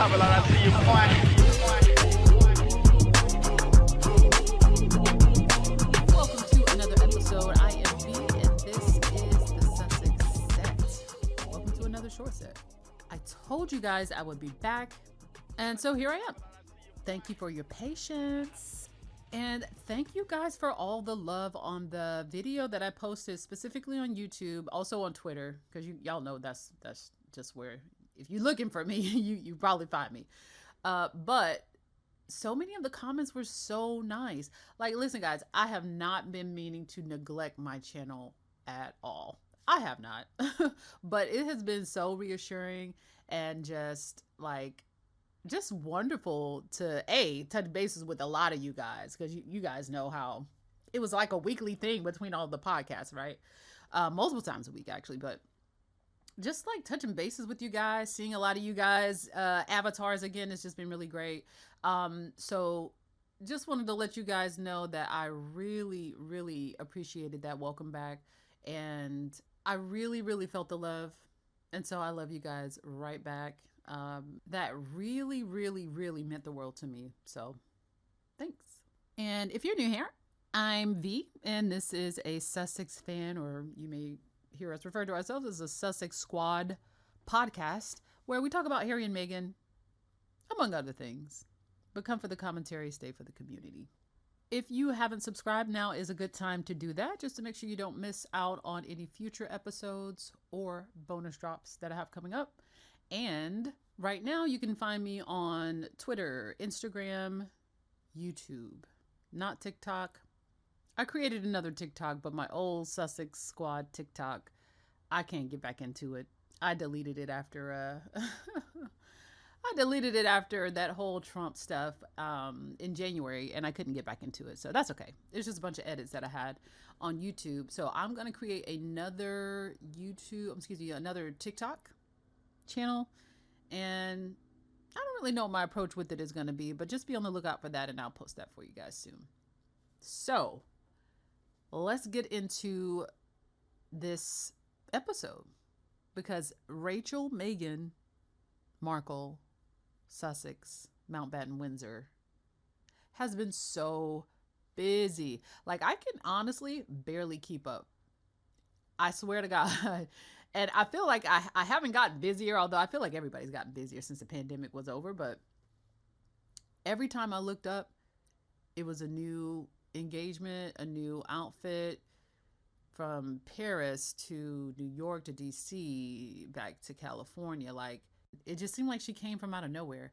Welcome to another episode. I am V, and this is the Sussex Set. Welcome to another short set. I told you guys I would be back, and so here I am. Thank you for your patience, and thank you guys for all the love on the video that I posted specifically on YouTube, also on Twitter, because y'all know that's just where, if you're looking for me, you probably find me. But so many of the comments were so nice. Like, listen, guys, I have not been meaning to neglect my channel at all. I have not. But it has been so reassuring and just wonderful to touch bases with a lot of you guys, because you guys know how it was like a weekly thing between all the podcasts, right? Multiple times a week, actually. But just like touching bases with you guys, seeing a lot of you guys avatars again, it's just been really great. So just wanted to let you guys know that I really appreciated that welcome back, and I really felt the love, and so I love you guys right back. That really meant the world to me, so thanks. And if you're new here, I'm V, and this is a Sussex fan, or you may hear us refer to ourselves as a Sussex Squad podcast, where we talk about Harry and Meghan, among other things. But come for the commentary, stay for the community. If you haven't subscribed, now is a good time to do that, just to make sure you don't miss out on any future episodes or bonus drops that I have coming up. And right now you can find me on Twitter, Instagram, YouTube, not TikTok. I created another TikTok, but my old Sussex Squad TikTok, I can't get back into it. I deleted it after that whole Trump stuff in January, and I couldn't get back into it. So that's okay. It's just a bunch of edits that I had on YouTube. So I'm going to create another TikTok channel, and I don't really know what my approach with it is going to be, but just be on the lookout for that, and I'll post that for you guys soon. So let's get into this episode, because Rachel Meghan Markle, Sussex, Mountbatten, Windsor, has been so busy. Like, I can honestly barely keep up. I swear to God. And I feel like I haven't gotten busier, although I feel like everybody's gotten busier since the pandemic was over. But every time I looked up, it was a new engagement, a new outfit, from Paris to New York to DC, back to California. Like, it just seemed like she came from out of nowhere.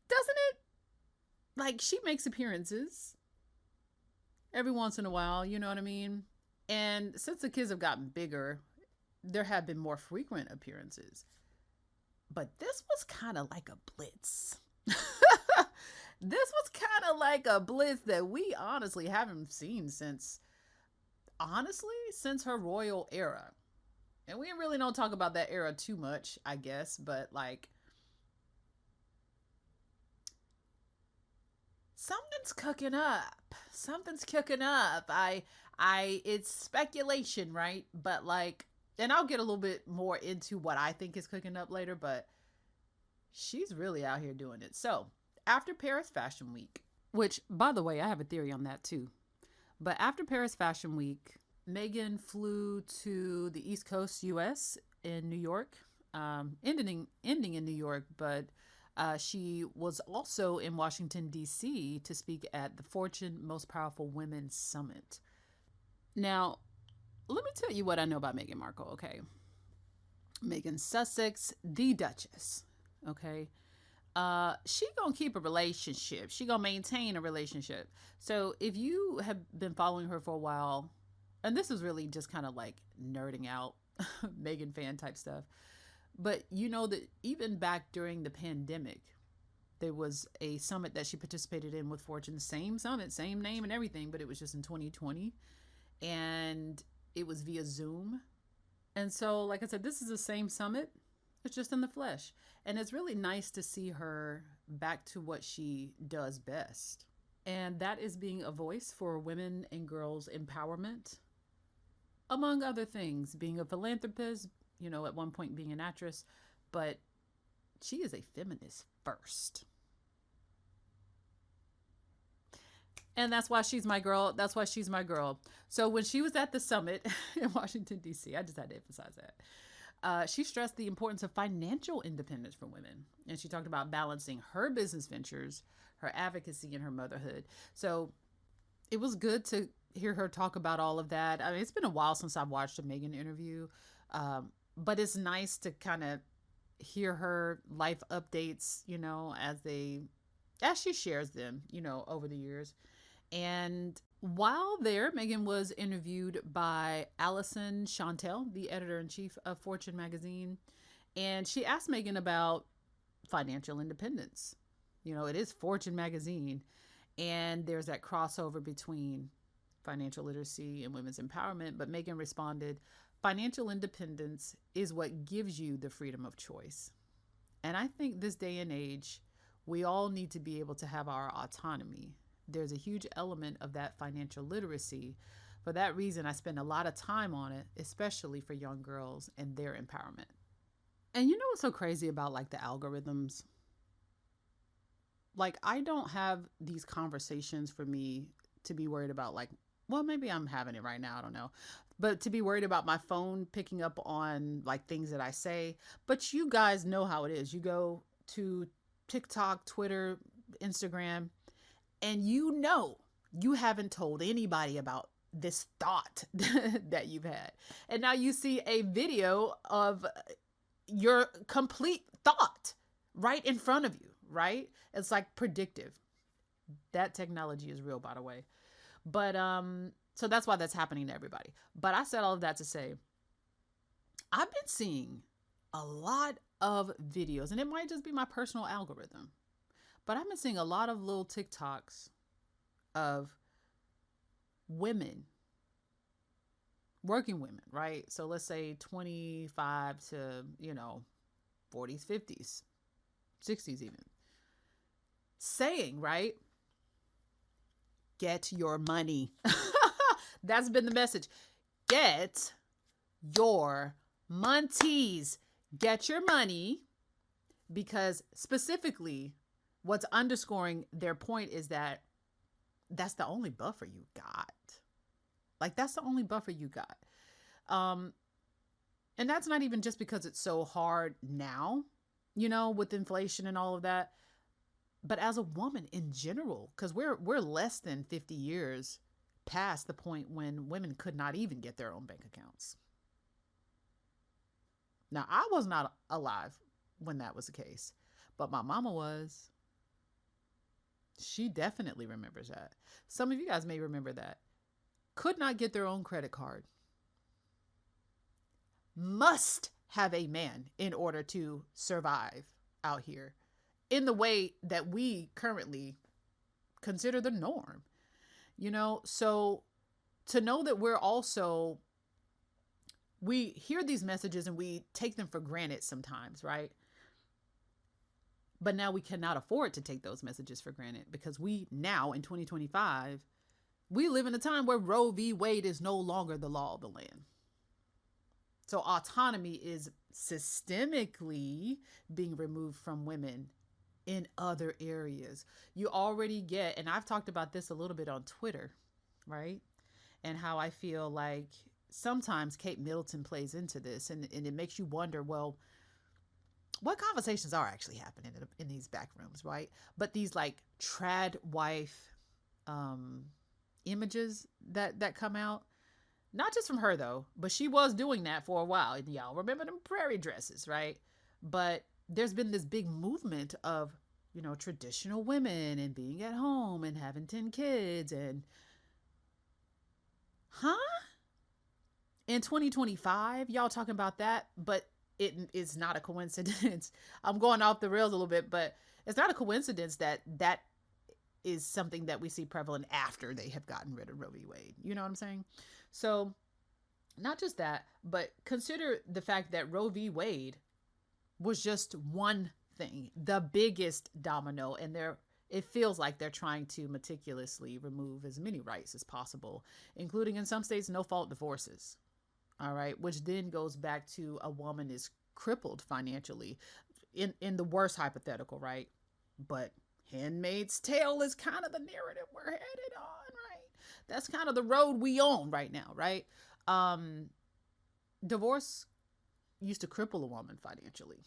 Doesn't it? Like, she makes appearances every once in a while, you know what I mean? And since the kids have gotten bigger, there have been more frequent appearances. But this was kind of like a blitz. This was kind of like a blitz that we honestly haven't seen since her royal era. And we really don't talk about that era too much, I guess, but like, something's cooking up. It's speculation, right? But like, and I'll get a little bit more into what I think is cooking up later, but she's really out here doing it. So after Paris Fashion Week, which, by the way, I have a theory on that too. But after Paris Fashion Week, Meghan flew to the East Coast, U.S. in New York, ending in New York, but she was also in Washington, D.C. to speak at the Fortune Most Powerful Women Summit. Now, let me tell you what I know about Meghan Markle, okay? Meghan Sussex, the Duchess, okay? She gonna keep a relationship. She gonna maintain a relationship. So if you have been following her for a while, and this is really just kind of like nerding out, Meghan fan type stuff, but you know that even back during the pandemic, there was a summit that she participated in with Fortune, same summit, same name and everything, but it was just in 2020, and it was via Zoom. And so, like I said, this is the same summit. It's just in the flesh. And it's really nice to see her back to what she does best. And that is being a voice for women and girls empowerment, among other things, being a philanthropist, you know, at one point being an actress, but she is a feminist first. And that's why she's my girl. That's why she's my girl. So when she was at the summit in Washington, D.C., I just had to emphasize that. She stressed the importance of financial independence for women. And she talked about balancing her business ventures, her advocacy, and her motherhood. So it was good to hear her talk about all of that. I mean, it's been a while since I've watched a Meghan interview, but it's nice to kind of hear her life updates, as she shares them, over the years. And while there, Meghan was interviewed by Alison Chantel, the editor-in-chief of Fortune magazine, and she asked Meghan about financial independence. It is Fortune magazine, and there's that crossover between financial literacy and women's empowerment. But Meghan responded, financial independence is what gives you the freedom of choice. And I think this day and age, we all need to be able to have our autonomy. There's a huge element of that financial literacy. For that reason, I spend a lot of time on it, especially for young girls and their empowerment. And you know what's so crazy about like the algorithms? Like, I don't have these conversations for me to be worried about, like, well, maybe I'm having it right now. I don't know. But to be worried about my phone picking up on like things that I say. But you guys know how it is. You go to TikTok, Twitter, Instagram, and you haven't told anybody about this thought that you've had. And now you see a video of your complete thought right in front of you, right? It's like predictive. That technology is real, by the way. But so that's why that's happening to everybody. But I said all of that to say, I've been seeing a lot of videos, and it might just be my personal algorithm, but I've been seeing a lot of little TikToks of women, working women, right? So let's say 25 to, 40s, 50s, 60s even, saying, right, get your money. That's been the message. Get your monties. Get your money, because specifically what's underscoring their point is that that's the only buffer you got. Like, that's the only buffer you got. And that's not even just because it's so hard now, with inflation and all of that, but as a woman in general, because we're less than 50 years past the point when women could not even get their own bank accounts. Now, I was not alive when that was the case, but my mama was. She definitely remembers that. Some of you guys may remember that. Could not get their own credit card. Must have a man in order to survive out here in the way that we currently consider the norm. So to know that we hear these messages and we take them for granted sometimes, right? But now we cannot afford to take those messages for granted, because we now in 2025, we live in a time where Roe v. Wade is no longer the law of the land. So autonomy is systemically being removed from women in other areas. You already get, and I've talked about this a little bit on Twitter, right? And how I feel like sometimes Kate Middleton plays into this, and it makes you wonder, well, what conversations are actually happening in these back rooms, right? But these like trad wife images that come out, not just from her though, but she was doing that for a while. And y'all remember them prairie dresses, right? But there's been this big movement of, traditional women and being at home and having 10 kids and, in 2025, y'all talking about that, but it is not a coincidence. I'm going off the rails a little bit, but it's not a coincidence that is something that we see prevalent after they have gotten rid of Roe v. Wade. You know what I'm saying? So not just that, but consider the fact that Roe v. Wade was just one thing, the biggest domino, and it feels like they're trying to meticulously remove as many rights as possible, including in some states, no-fault divorces. All right, which then goes back to a woman is crippled financially. in the worst hypothetical, right? But Handmaid's Tale is kind of the narrative we're headed on, right? That's kind of the road we on right now, right? Divorce used to cripple a woman financially.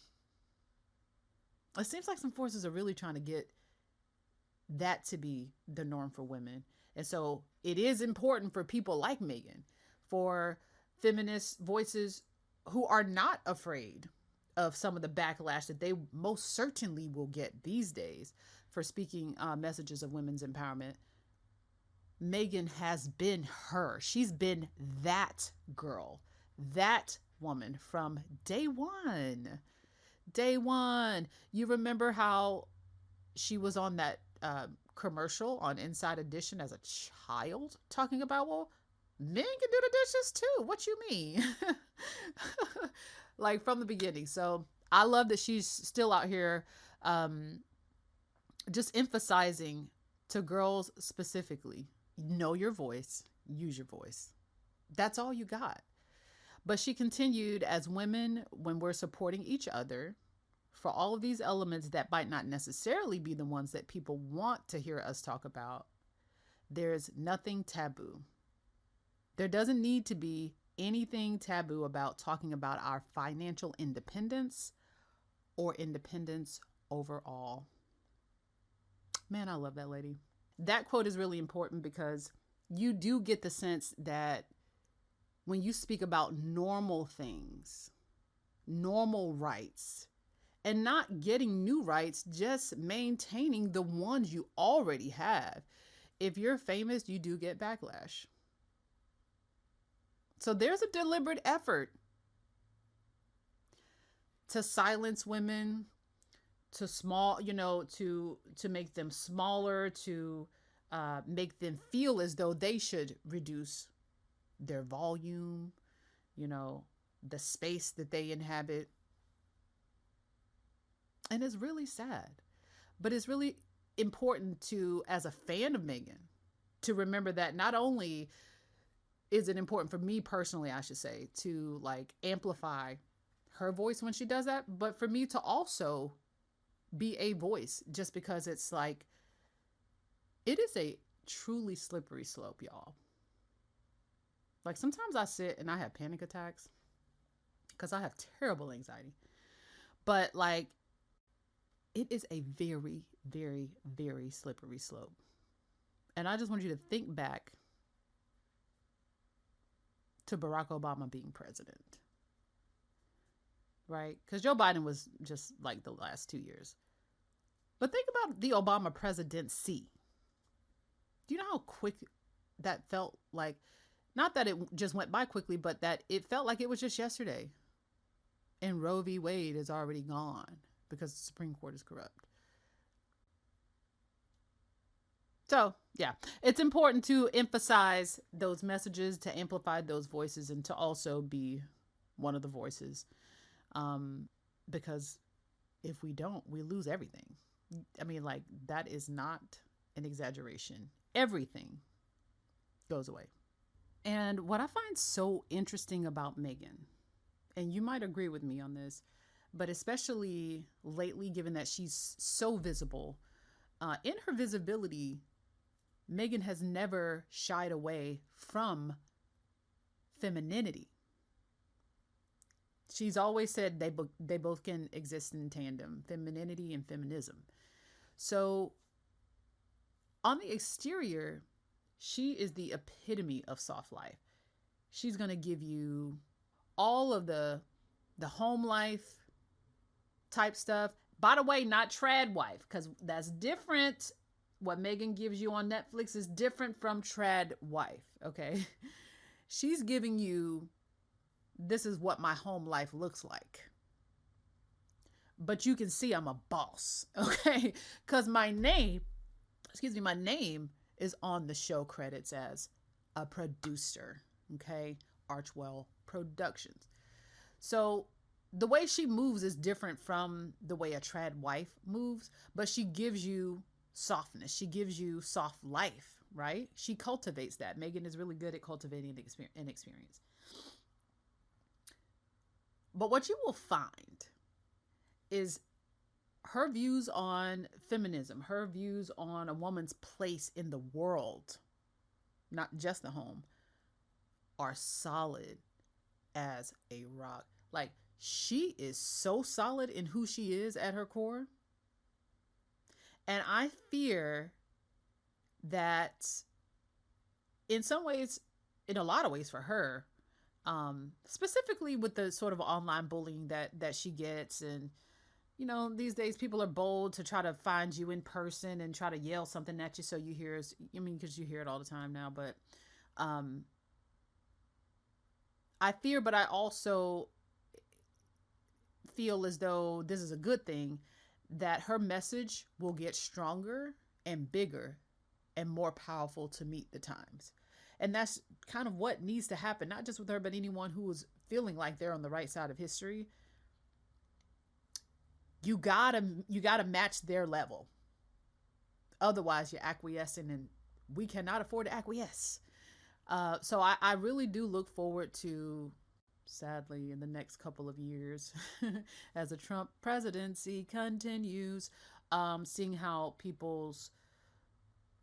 It seems like some forces are really trying to get that to be the norm for women. And so it is important for people like Meghan, for feminist voices who are not afraid of some of the backlash that they most certainly will get these days for speaking messages of women's empowerment. Meghan has been her. She's been that girl, that woman from day one. Day one. You remember how she was on that commercial on Inside Edition as a child talking about, well, men can do the dishes too. What you mean? Like from the beginning. So I love that she's still out here just emphasizing to girls specifically, know your voice, use your voice. That's all you got. But she continued, as women, when we're supporting each other for all of these elements that might not necessarily be the ones that people want to hear us talk about, there's nothing taboo. There doesn't need to be anything taboo about talking about our financial independence or independence overall. Man, I love that lady. That quote is really important because you do get the sense that when you speak about normal things, normal rights, and not getting new rights, just maintaining the ones you already have. If you're famous, you do get backlash. So there's a deliberate effort to silence women, to to make them smaller, to make them feel as though they should reduce their volume, the space that they inhabit. And it's really sad, but it's really important to, as a fan of Meghan, to remember that not only is it important for me personally, I should say, to like amplify her voice when she does that, but for me to also be a voice, just because it's like, it is a truly slippery slope, y'all. Like sometimes I sit and I have panic attacks because I have terrible anxiety, but like, it is a very, very, very slippery slope. And I just want you to think back to Barack Obama being president, right? Because Joe Biden was just like the last 2 years. But think about the Obama presidency. Do you know how quick that felt? Like, not that it just went by quickly, but that it felt like it was just yesterday. And Roe v. Wade is already gone because the Supreme Court is corrupt. So, yeah, it's important to emphasize those messages, to amplify those voices, and to also be one of the voices. Because if we don't, we lose everything. I mean, like, that is not an exaggeration. Everything goes away. And what I find so interesting about Meghan, and you might agree with me on this, but especially lately, given that she's so visible, in her visibility, Meghan has never shied away from femininity. She's always said they both can exist in tandem, femininity and feminism. So on the exterior, she is the epitome of soft life. She's going to give you all of the home life type stuff. By the way, not trad wife, because that's different. What Meghan gives you on Netflix is different from trad wife, okay? She's giving you, this is what my home life looks like. But you can see I'm a boss, okay? Because my name is on the show credits as a producer, okay? Archwell Productions. So the way she moves is different from the way a trad wife moves, but she gives you softness. She gives you soft life, right? She cultivates that. Meghan is really good at cultivating an experience. But what you will find is her views on feminism, her views on a woman's place in the world, not just the home, are solid as a rock. Like, she is so solid in who she is at her core. And I fear that in some ways, in a lot of ways for her, specifically with the sort of online bullying that she gets, and these days people are bold to try to find you in person and try to yell something at you so you hear. I mean, because you hear it all the time now, but um, I fear, but I also feel as though this is a good thing, that her message will get stronger and bigger and more powerful to meet the times. And that's kind of what needs to happen, not just with her, but anyone who is feeling like they're on the right side of history. You gotta match their level. Otherwise, you're acquiescing, and we cannot afford to acquiesce. So I really do look forward to, sadly, in the next couple of years, as the Trump presidency continues, seeing how we're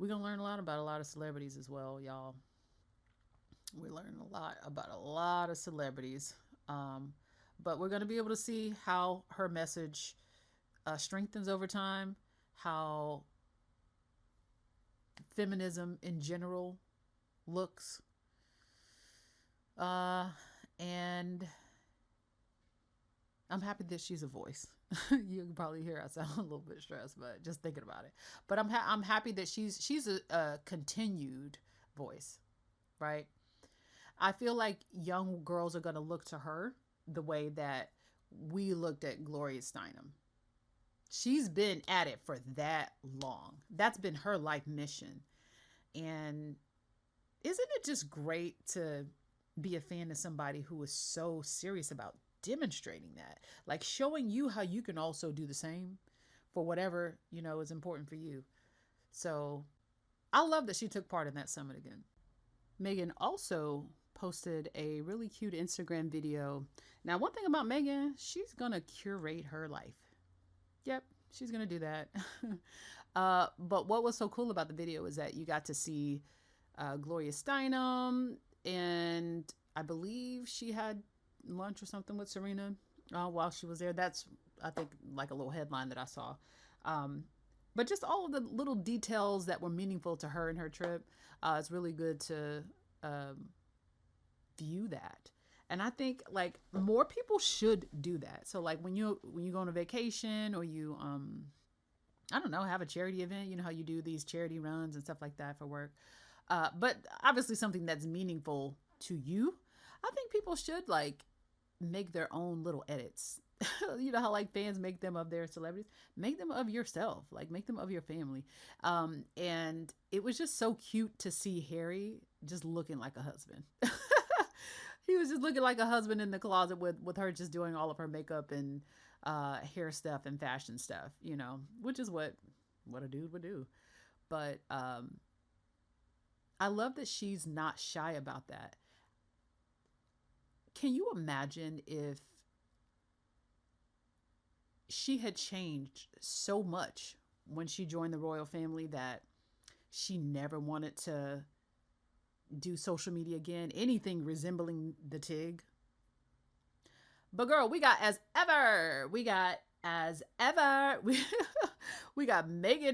going to learn a lot about a lot of celebrities as well, y'all. We learn a lot about a lot of celebrities. But we're going to be able to see how her message strengthens over time, how feminism in general looks. And I'm happy that she's a voice. You can probably hear I sound a little bit stressed, but just thinking about it. But I'm happy that she's a continued voice, right? I feel like young girls are going to look to her the way that we looked at Gloria Steinem. She's been at it for that long. That's been her life mission. And isn't it just great to be a fan of somebody who is so serious about demonstrating that, like showing you how you can also do the same for whatever is important for you. So I love that she took part in that summit again. Meghan also posted a really cute Instagram video. Now, one thing about Meghan, she's gonna curate her life. Yep, she's gonna do that. But what was so cool about the video is that you got to see Gloria Steinem, and I believe she had lunch or something with Serena while she was there. That's, I think, like a little headline that I saw. But just all of the little details that were meaningful to her and her trip. It's really good to view that. And I think like more people should do that. So like when you go on a vacation, or you I don't know, have a charity event, how you do these charity runs and stuff like that for work. But obviously something that's meaningful to you. I think people should like make their own little edits. You know how like fans make them of their celebrities? Make them of yourself, like make them of your family. And it was just so cute to see Harry just looking like a husband. He was just looking like a husband in the closet with her just doing all of her makeup and hair stuff and fashion stuff, which is what a dude would do. But I love that she's not shy about that. Can you imagine if she had changed so much when she joined the royal family that she never wanted to do social media again, anything resembling the Tig? But girl, we got we got Meghan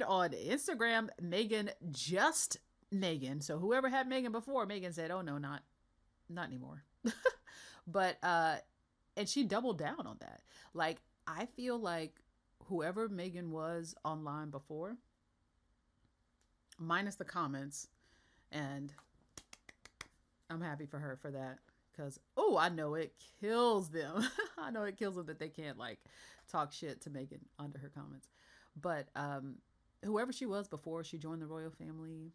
on Instagram. Meghan, just Meghan. So whoever had Meghan before, Meghan said, oh no, not anymore. But and she doubled down on that. Like, I feel like whoever Meghan was online before, minus the comments, and I'm happy for her for that, because I know it kills them. I know it kills them that they can't like talk shit to Meghan under her comments. But whoever she was before she joined the royal family,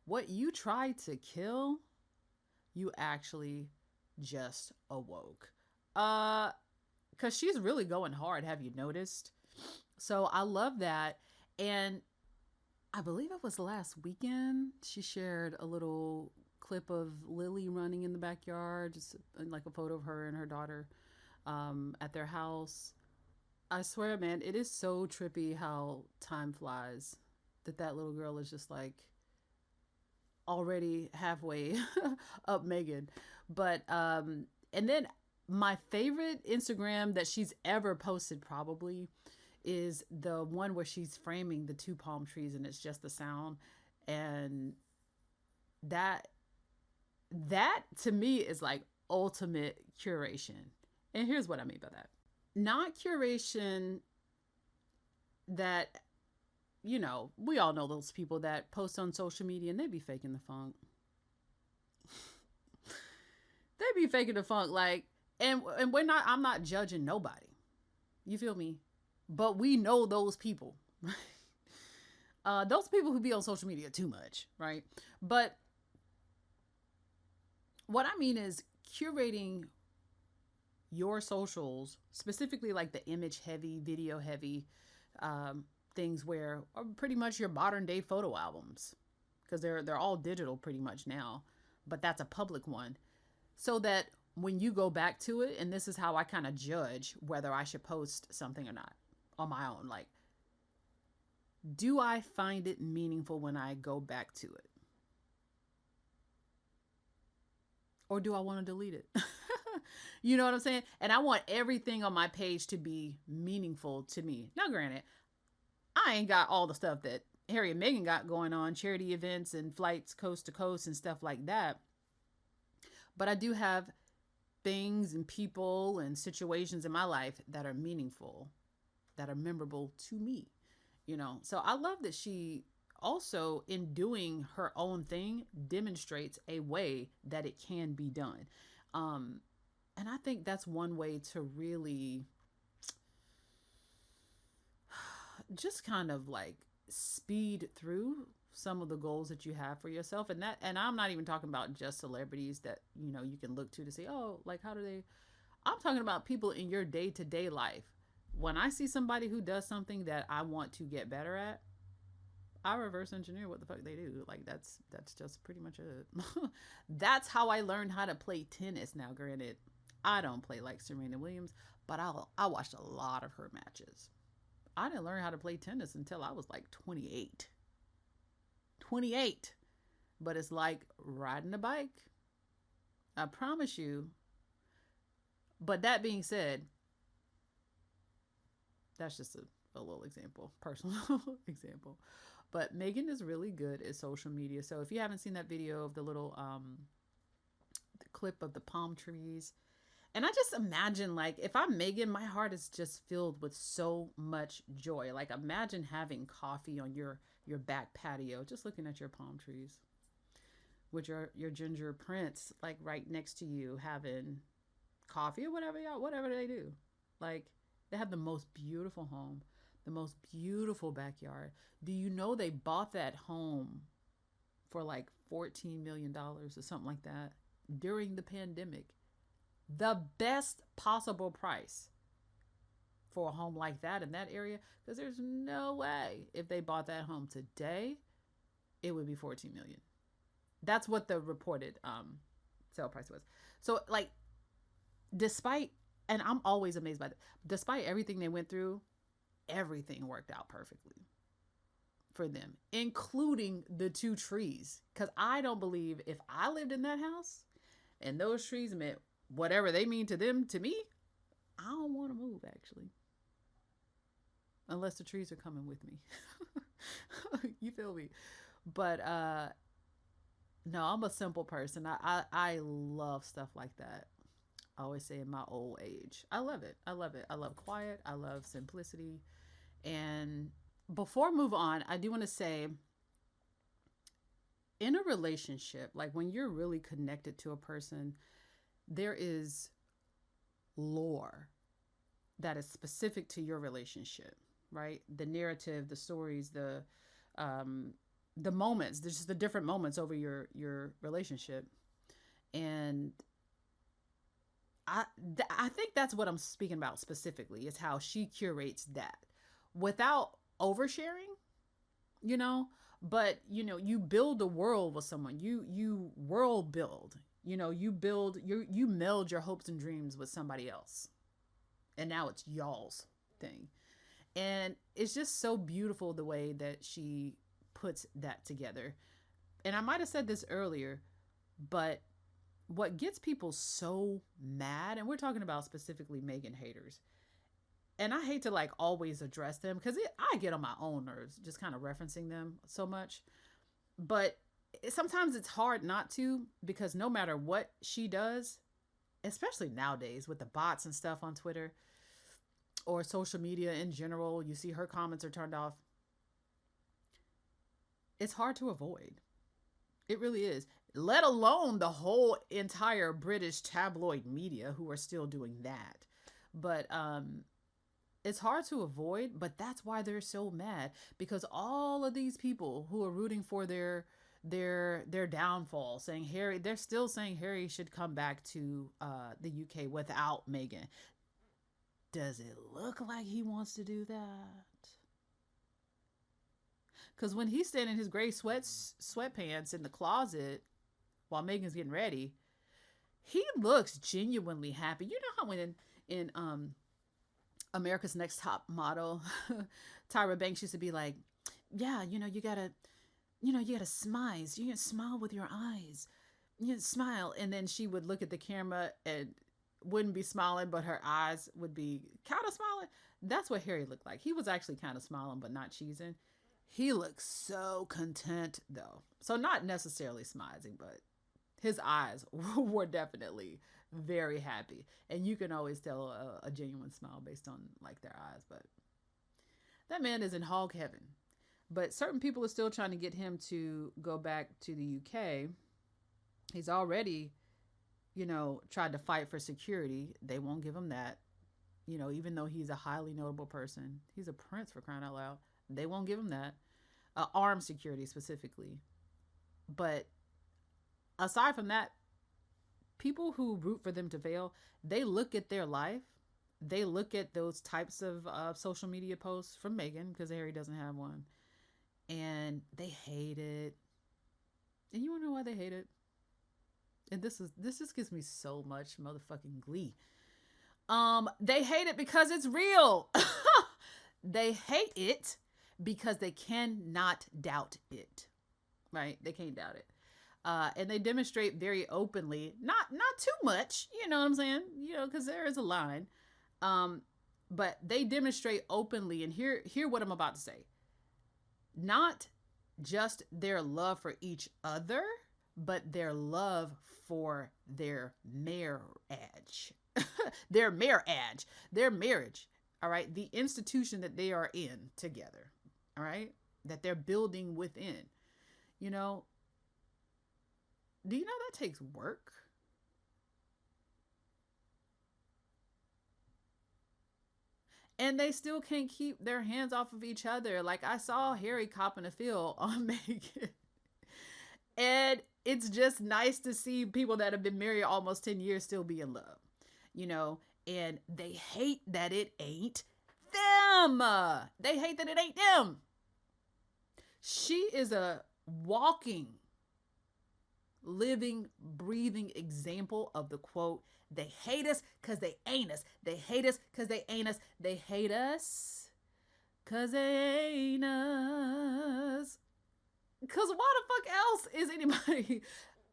what you tried to kill, you actually just awoke. Because she's really going hard. Have you noticed? So I love that. And I believe it was last weekend, she shared a little clip of Lily running in the backyard, just like a photo of her and her daughter at their house. I swear, man, it is so trippy how time flies. That little girl is just like already halfway up Megan. But and then my favorite Instagram that she's ever posted probably is the one where she's framing the two palm trees and it's just the sound. And that that to me is like ultimate curation. And here's what I mean by that. Not curation that, we all know those people that post on social media and they be faking the funk. They be faking the funk like, and we're not, I'm not judging nobody. You feel me? But we know those people. Those people who be on social media too much, right? But what I mean is curating your socials, specifically like the image heavy, video heavy things where are pretty much your modern day photo albums, because they're all digital pretty much now, but that's a public one, so that when you go back to it, and this is how I kind of judge whether I should post something or not on my own, like, do I find it meaningful when I go back to it? Or do I want to delete it? You know what I'm saying? And I want everything on my page to be meaningful to me. Now, granted, I ain't got all the stuff that Harry and Meghan got going on, charity events and flights coast to coast and stuff like that. But I do have things and people and situations in my life that are meaningful, that are memorable to me, So I love that she also, in doing her own thing, demonstrates a way that it can be done. And I think that's one way to really just kind of like speed through some of the goals that you have for yourself. And I'm not even talking about just celebrities that, you can look to say, oh, like, how do they, I'm talking about people in your day-to-day life. When I see somebody who does something that I want to get better at, I reverse engineer what the fuck they do. Like, that's just pretty much it. That's how I learned how to play tennis. Now, granted, I don't play like Serena Williams, but I watched a lot of her matches. I didn't learn how to play tennis until I was like 28. 28. But it's like riding a bike. I promise you. But that being said, that's just a little example, personal example. But Meghan is really good at social media. So if you haven't seen that video of the little the clip of the palm trees, and I just imagine, like, if I'm Meghan, my heart is just filled with so much joy. Like, imagine having coffee on your back patio, just looking at your palm trees with your ginger prince, like, right next to you, having coffee or whatever they do. Like, they have the most beautiful home, the most beautiful backyard. Do you know they bought that home for like $14 million or something like that during the pandemic? The best possible price for a home like that in that area, because there's no way if they bought that home today, it would be 14 million. That's what the reported sale price was. So, like, despite, and I'm always amazed by that, despite everything they went through, everything worked out perfectly for them, including the two trees. Because I don't believe if I lived in that house and those trees meant whatever they mean to them, to me, I don't want to move, actually. Unless the trees are coming with me. You feel me? But no, I'm a simple person. I love stuff like that. I always say in my old age. I love it. I love it. I love quiet. I love simplicity. And before I move on, I do want to say, in a relationship, like when you're really connected to a person, there is lore that is specific to your relationship, right? The narrative, the stories, the moments, there's just the different moments over your relationship. And I think that's what I'm speaking about specifically, is how she curates that without oversharing, but you build a world with someone. You world build. You meld your hopes and dreams with somebody else. And now it's y'all's thing. And it's just so beautiful the way that she puts that together. And I might have said this earlier, but what gets people so mad, and we're talking about specifically Meghan haters, and I hate to like always address them because I get on my own nerves just kind of referencing them so much. But sometimes it's hard not to, because no matter what she does, especially nowadays with the bots and stuff on Twitter or social media in general, you see her comments are turned off. It's hard to avoid. It really is. Let alone the whole entire British tabloid media who are still doing that. But it's hard to avoid, but that's why they're so mad, because all of these people who are rooting for their downfall, saying Harry, they're still saying Harry should come back to the UK without Meghan. Does it look like he wants to do that? Because when he's standing in his gray sweatpants in the closet while Meghan's getting ready, he looks genuinely happy. You know how when in America's Next Top Model, Tyra Banks used to be like, yeah, you gotta smile. You gotta smile with your eyes. You gotta smile. And then she would look at the camera and wouldn't be smiling, but her eyes would be kind of smiling. That's what Harry looked like. He was actually kind of smiling, but not cheesing. He looks so content though. So not necessarily smizing, but his eyes were definitely very happy. And you can always tell a genuine smile based on like their eyes. But that man is in hog heaven. But certain people are still trying to get him to go back to the UK. He's already, tried to fight for security. They won't give him that. Even though he's a highly notable person, he's a prince, for crying out loud. They won't give him that. Armed security specifically. But aside from that, people who root for them to fail, they look at their life. They look at those types of social media posts from Meghan, because Harry doesn't have one, and they hate it. And you want to know why they hate it? And this just gives me so much motherfucking glee. They hate it because it's real. They hate it because they cannot doubt it. Right? They can't doubt it. And they demonstrate very openly, not too much, you know what I'm saying? Because there is a line. But they demonstrate openly, and hear what I'm about to say. Not just their love for each other, but their love for their marriage. Their marriage. All right? The institution that they are in together. All right? That they're building within. Do you know that takes work? And they still can't keep their hands off of each other. Like, I saw Harry copping a feel on Meghan. And it's just nice to see people that have been married almost 10 years still be in love. And they hate that it ain't them. They hate that it ain't them. She is a walking, living, breathing example of the quote, they hate us because they ain't us. They hate us because they ain't us. They hate us because they ain't us. Because why the fuck else is anybody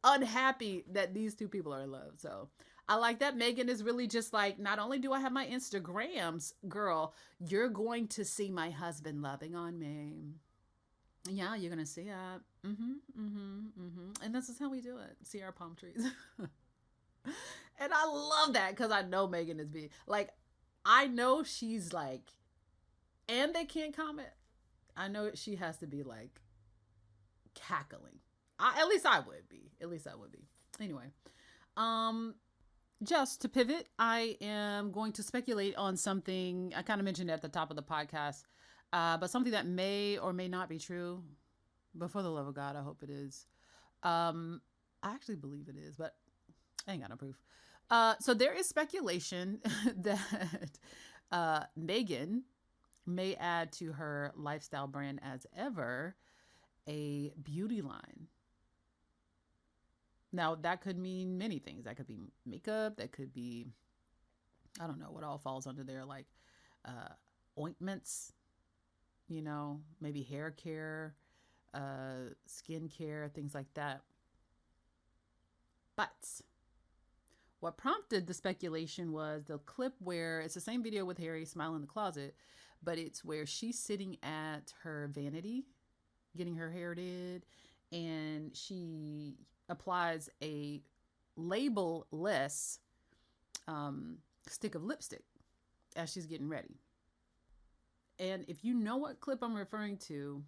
unhappy that these two people are in love? So I like that Meghan is really just like, not only do I have my Instagrams, girl, you're going to see my husband loving on me. Yeah, you're going to see it. And this is how we do it. See our palm trees. And I love that because I know Meghan is being like, I know she's like, and they can't comment. I know she has to be like cackling. At least I would be. Anyway, just to pivot, I am going to speculate on something I kind of mentioned at the top of the podcast, but something that may or may not be true. But for the love of God, I hope it is. I actually believe it is, but I ain't got no proof. So there is speculation that Meghan may add to her lifestyle brand as ever a beauty line. Now, that could mean many things. That could be makeup. That could be, I don't know what all falls under there, like ointments, maybe hair care, skin care, things like that. But what prompted the speculation was the clip where it's the same video with Harry smiling in the closet, but it's where she's sitting at her vanity, getting her hair did, and she applies a label-less stick of lipstick as she's getting ready. And if you know what clip I'm referring to,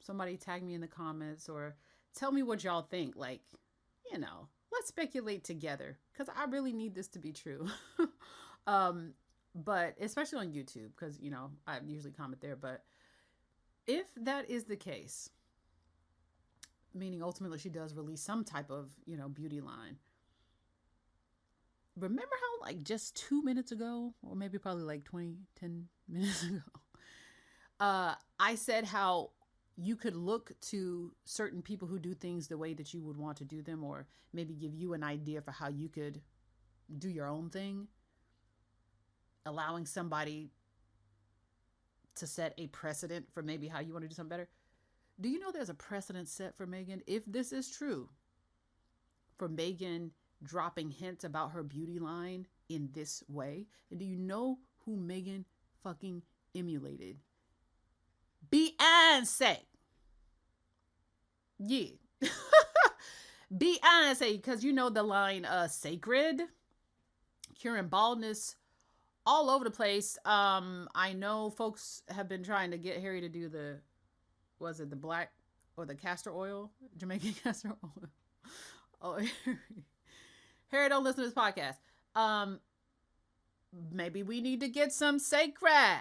somebody tag me in the comments or tell me what y'all think. Like, let's speculate together because I really need this to be true. But especially on YouTube, because, I usually comment there. But if that is the case, meaning ultimately she does release some type of, beauty line. Remember how like just 2 minutes ago, or maybe probably like 10 minutes ago, I said how you could look to certain people who do things the way that you would want to do them, or maybe give you an idea for how you could do your own thing, allowing somebody to set a precedent for maybe how you want to do something better. Do you know there's a precedent set for Meghan? If this is true, for Meghan dropping hints about her beauty line in this way. And do you know who Meghan fucking emulated? Beyonce. Yeah. Beyonce, because you know the line sacred, curing baldness all over the place. I know folks have been trying to get Harry to do the black or the castor oil, Jamaican castor oil. Oh, Harry, don't listen to this podcast. Maybe we need to get some sacred,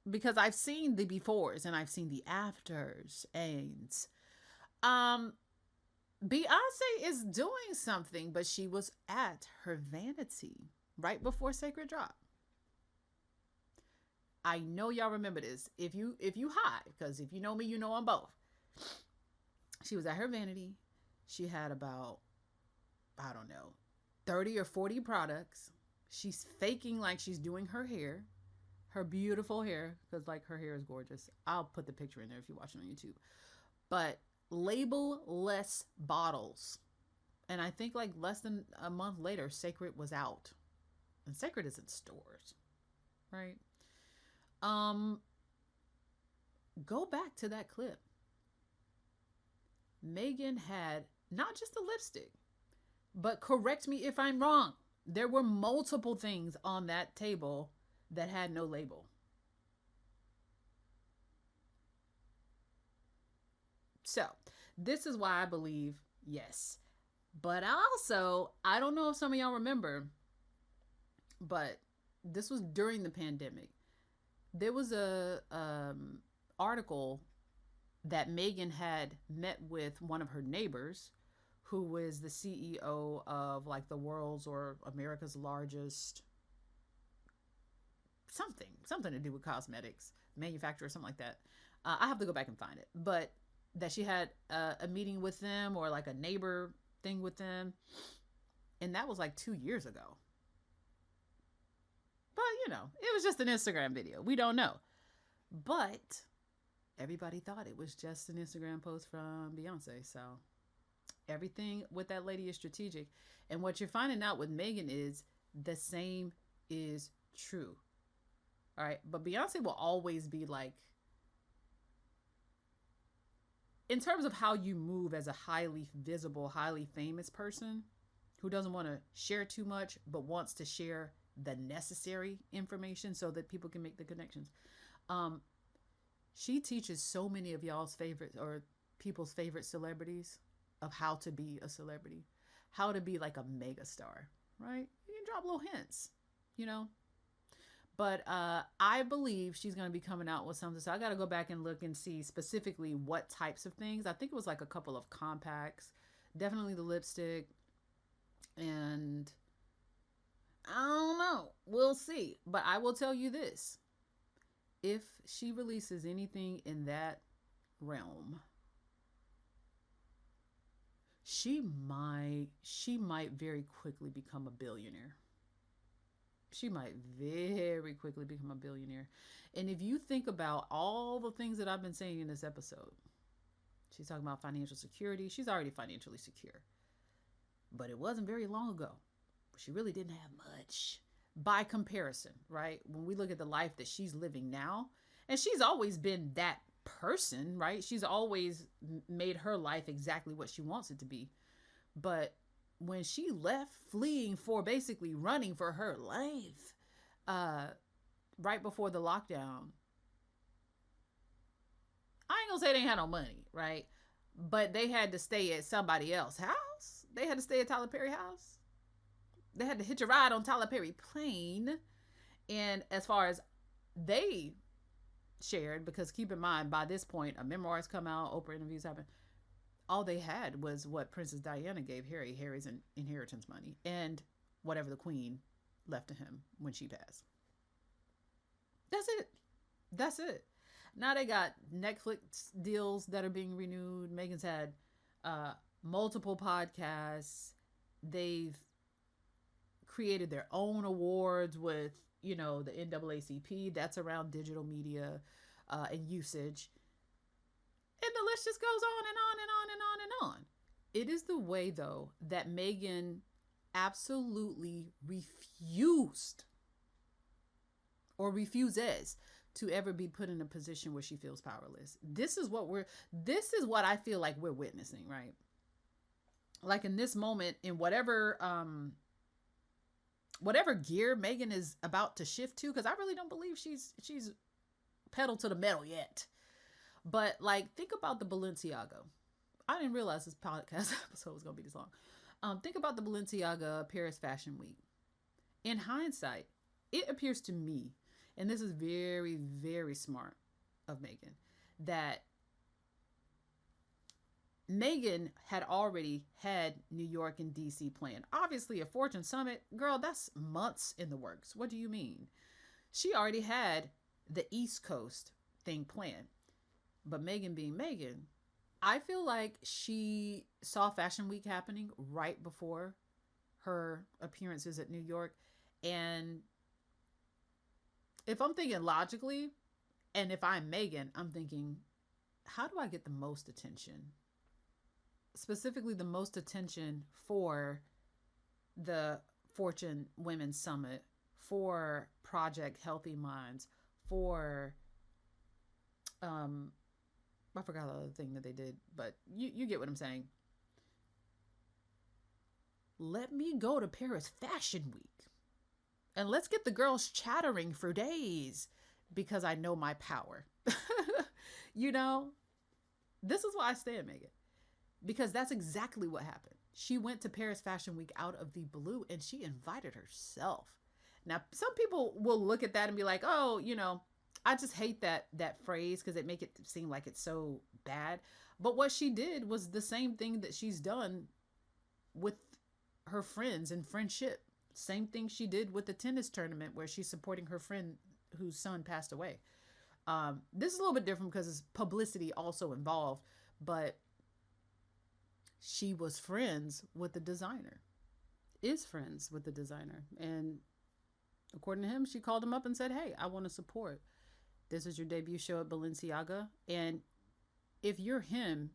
because I've seen the befores and I've seen the afters, and Beyonce is doing something, but she was at her vanity right before Sacred drop. I know y'all remember this. If you hide, because if you know me, you know I'm both. She was at her vanity. She had about, I don't know, 30 or 40 products. She's faking like she's doing her hair, her beautiful hair, because like her hair is gorgeous. I'll put the picture in there if you watch it on YouTube. But label-less bottles. And I think like less than a month later, Sacred was out. And Sacred is in stores, right? Go back to that clip. Meghan had not just the lipstick, but correct me if I'm wrong, there were multiple things on that table that had no label. So this is why I believe yes. But also, I don't know if some of y'all remember, but this was during the pandemic. There was a article that Meghan had met with one of her neighbors, who was the CEO of like the world's or America's largest something to do with cosmetics manufacturer or something like that. I have to go back and find it, but that she had a meeting with them, or like a neighbor thing with them, and that was like 2 years ago. But it was just an Instagram video. We don't know, but everybody thought it was just an Instagram post from Beyonce. So everything with that lady is strategic. And what you're finding out with Meghan is the same is true. All right. But Beyonce will always be like, in terms of how you move as a highly visible, highly famous person who doesn't want to share too much, but wants to share the necessary information so that people can make the connections. She teaches so many of y'all's favorite or people's favorite celebrities of how to be a celebrity, how to be like a mega star, right? You can drop little hints, But I believe she's going to be coming out with something. So I got to go back and look and see specifically what types of things. I think it was like a couple of compacts, definitely the lipstick, and I don't know. We'll see. But I will tell you this. If she releases anything in that realm, she might very quickly become a billionaire. She might very quickly become a billionaire. And if you think about all the things that I've been saying in this episode, she's talking about financial security. She's already financially secure. But it wasn't very long ago. She really didn't have much by comparison, right? When we look at the life that she's living now, and she's always been that person, right? She's always made her life exactly what she wants it to be. But when she left, fleeing for basically running for her life, right before the lockdown, I ain't gonna say they ain't had no money, right? But they had to stay at somebody else's house. They had to stay at Tyler Perry house. They had to hitch a ride on Tyler Perry plane. And as far as they shared, because keep in mind, by this point, a memoir has come out, Oprah interviews happen. All they had was what Princess Diana gave Harry's inheritance money, and whatever the Queen left to him when she passed. That's it. That's it. Now they got Netflix deals that are being renewed. Meghan's had multiple podcasts. They've created their own awards with, the NAACP. That's around digital media and usage. And the list just goes on and on and on and on and on. It is the way, though, that Meghan absolutely refused or refuses to ever be put in a position where she feels powerless. This is what I feel like we're witnessing, right? Like in this moment, in whatever gear Meghan is about to shift to, because I really don't believe she's pedal to the metal yet. But like, think about the Balenciaga. I didn't realize this podcast episode was gonna be this long. Think about the Balenciaga Paris Fashion Week. In hindsight, it appears to me, and this is very, very smart of Meghan, that Meghan had already had New York and DC planned. Obviously, a Fortune Summit, girl, that's months in the works. What do you mean? She already had the East Coast thing planned. But Meghan being Meghan, I feel like she saw Fashion Week happening right before her appearances at New York. And if I'm thinking logically, and if I'm Meghan, I'm thinking, how do I get the most attention? Specifically, the most attention for the Fortune Women's Summit, for Project Healthy Minds, for I forgot the other thing that they did, but you get what I'm saying. Let me go to Paris Fashion Week and let's get the girls chattering for days because I know my power. This is why I stand, Meghan, because that's exactly what happened. She went to Paris Fashion Week out of the blue and she invited herself. Now, some people will look at that and be like, oh, I just hate that phrase because it make it seem like it's so bad. But what she did was the same thing that she's done with her friends and friendship. Same thing she did with the tennis tournament where she's supporting her friend whose son passed away. This is a little bit different because it's publicity also involved, but she was friends with the designer, is friends with the designer. And according to him, she called him up and said, hey, I want to support. This is your debut show at Balenciaga. And if you're him,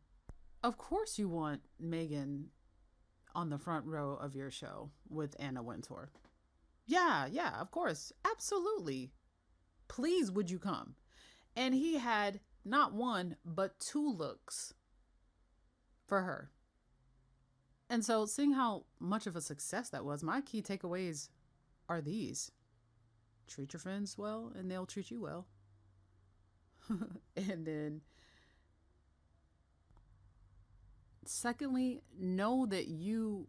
of course you want Meghan on the front row of your show with Anna Wintour. Yeah, of course. Absolutely. Please, would you come? And he had not one, but 2 looks for her. And so seeing how much of a success that was, my key takeaways are these. Treat your friends well and they'll treat you well. And then secondly, know that you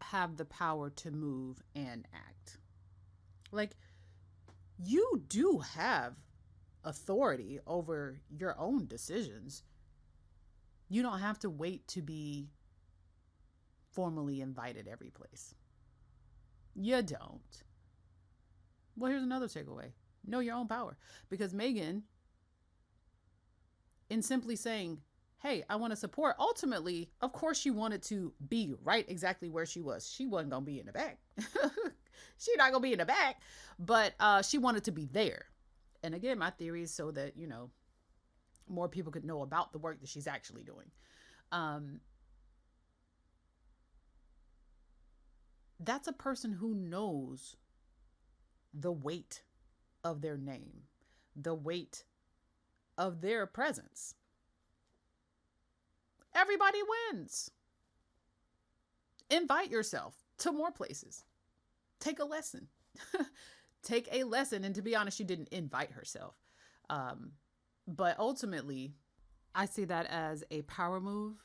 have the power to move and act. Like, you do have authority over your own decisions. You don't have to wait to be formally invited every place. You don't. Well, here's another takeaway. Know your own power. Because Meghan, in simply saying, hey, I want to support, ultimately, of course, she wanted to be right exactly where she was. She wasn't going to be in the back. She's not gonna be in the back, but she wanted to be there. And again, my theory is so that, you know, more people could know about the work that she's actually doing. Um, that's a person who knows the weight of their name, the weight of their presence. Everybody wins. Invite yourself to more places. Take a lesson. Take a lesson. And to be honest, she didn't invite herself. But ultimately, I see that as a power move.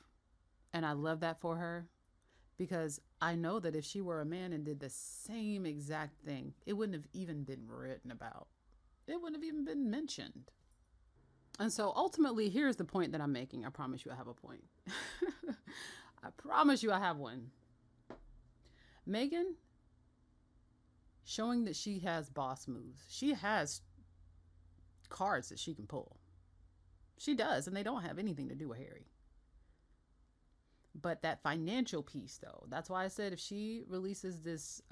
And I love that for her, because I know that if she were a man and did the same exact thing, it wouldn't have even been written about. It wouldn't have even been mentioned. And so ultimately, here's the point that I'm making. I promise you I have a point. I promise you I have one. Meghan, showing that she has boss moves. She has cards that she can pull. She does, and they don't have anything to do with Harry. But that financial piece, though, that's why I said if she releases this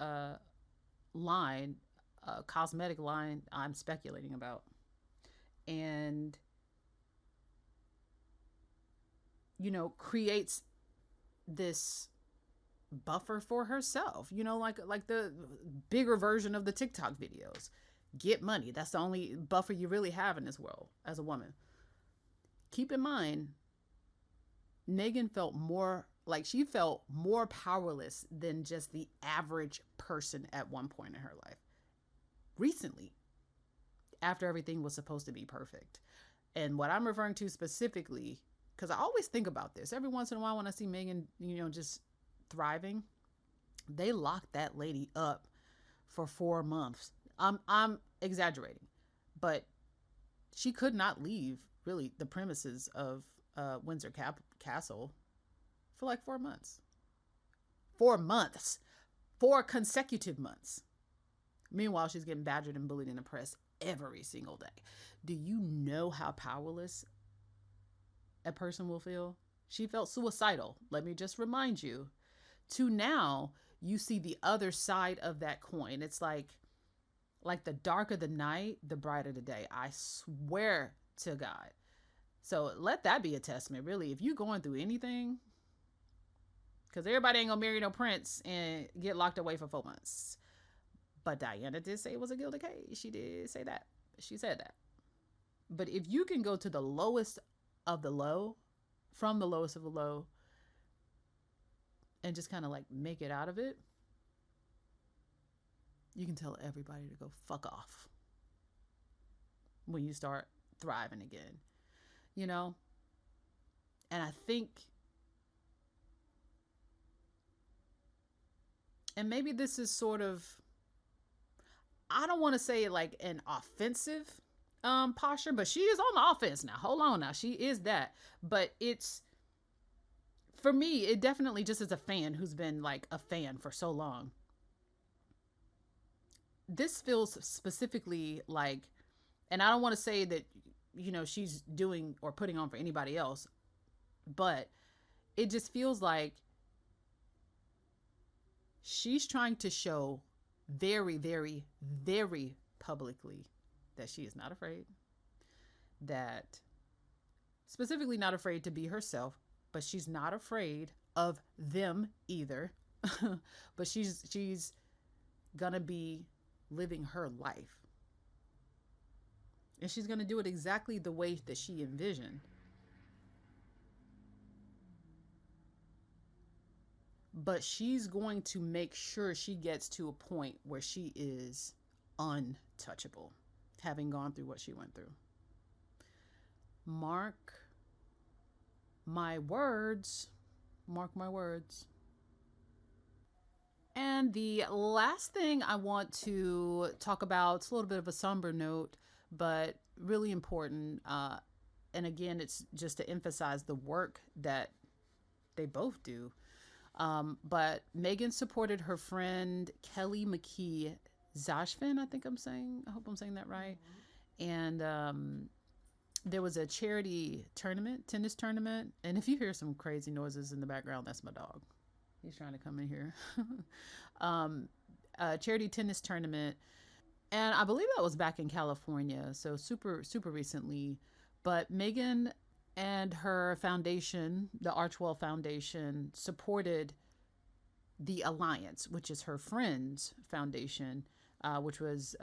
line, cosmetic line I'm speculating about, and, you know, creates this buffer for herself, you know, like the bigger version of the TikTok videos. Get money. That's the only buffer you really have in this world as a woman. Keep in mind, Meghan felt more like she felt more powerless than just the average person at one point in her life. Recently, after everything was supposed to be perfect. And what I'm referring to specifically, because I always think about this every once in a while when I see Meghan, you know, just thriving, they locked that lady up for 4 months. I'm exaggerating, but she could not leave really the premises of Windsor Castle for like 4 months. 4 months. 4 consecutive months. Meanwhile, she's getting badgered and bullied in the press every single day. Do you know how powerless a person will feel? She felt suicidal. Let me just remind you. To now, you see the other side of that coin. It's like the darker the night, the brighter the day. I swear to God. So let that be a testament, really. If you're going through anything, because everybody ain't gonna marry no prince and get locked away for 4 months. But Diana did say it was a guilty case. She did say that. She said that. But if you can go to the lowest of the low, from the lowest of the low, and just kind of like make it out of it, you can tell everybody to go fuck off when you start thriving again, you know? And I think, and maybe this is sort of, I don't want to say like an offensive posture, but she is on the offense now. Hold on now. She is that. But it's, for me, it definitely, just as a fan who's been like a fan for so long, this feels specifically like, and I don't want to say that, you know, she's doing or putting on for anybody else, but it just feels like she's trying to show very, very, very publicly that she is not afraid, that specifically not afraid to be herself, but she's not afraid of them either. But she's gonna be living her life, and she's gonna do it exactly the way that she envisioned. But she's going to make sure she gets to a point where she is untouchable, having gone through what she went through. Mark my words. Mark my words. And the last thing I want to talk about, it's a little bit of a somber note, but really important. And again, it's just to emphasize the work that they both do. But Meghan supported her friend Kelly McKee Zashvin, I hope I'm saying that right. Mm-hmm. And there was a charity tournament, tennis tournament. And if you hear some crazy noises in the background, that's my dog. He's trying to come in here. charity tennis tournament. And I believe that was back in California, so super, super recently. But Meghan and her foundation, the Archwell Foundation, supported the Alliance, which is her friend's foundation, which was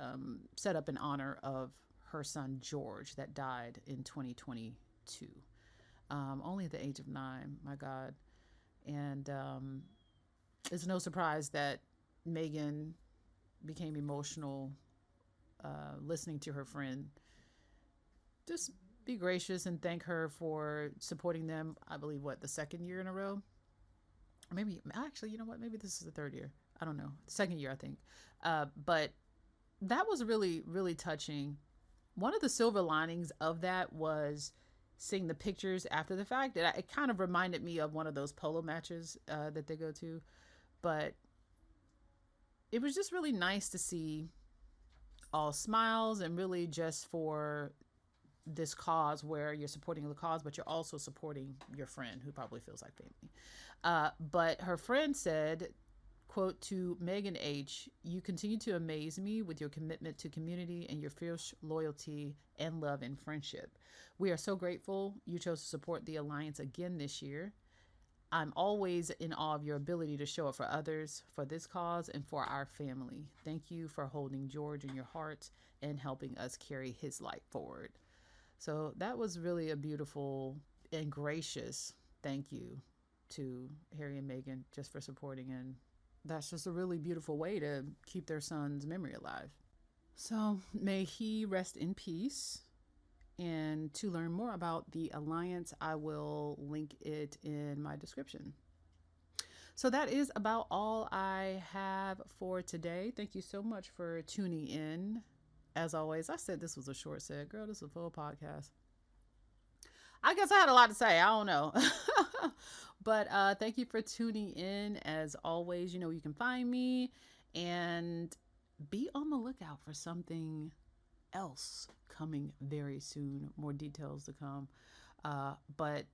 set up in honor of her son George that died in 2022, only at the age of 9. My God. And it's no surprise that Meghan became emotional listening to her friend. Just be gracious and thank her for supporting them. I believe, the second year in a row? Or maybe, actually, you know what? Maybe this is the third year. I don't know. Second year, I think. But that was really, really touching. One of the silver linings of that was seeing the pictures after the fact. It kind of reminded me of one of those polo matches that they go to. But it was just really nice to see all smiles and really just for this cause where you're supporting the cause, but you're also supporting your friend who probably feels like family. But her friend said, quote, to Meghan H., "You continue to amaze me with your commitment to community and your fierce loyalty and love and friendship. We are so grateful you chose to support the Alliance again this year. I'm always in awe of your ability to show up for others, for this cause, and for our family. Thank you for holding George in your heart and helping us carry his light forward." So that was really a beautiful and gracious thank you to Harry and Meghan just for supporting. And that's just a really beautiful way to keep their son's memory alive. So may he rest in peace. And to learn more about the Alliance, I will link it in my description. So that is about all I have for today. Thank you so much for tuning in. As always, I said this was a short set. Girl, this is a full podcast. I guess I had a lot to say. I don't know. But thank you for tuning in. As always, you know you can find me. And be on the lookout for something else coming very soon. More details to come. But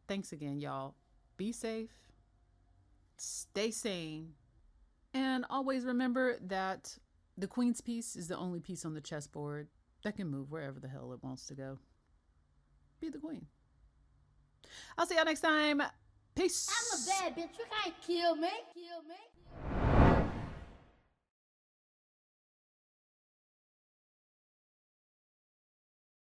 thanks again, y'all. Be safe. Stay sane. And always remember that the Queen's piece is the only piece on the chessboard that can move wherever the hell it wants to go. Be the queen. I'll see y'all next time. Peace. I'm a bad bitch. You can't kill me.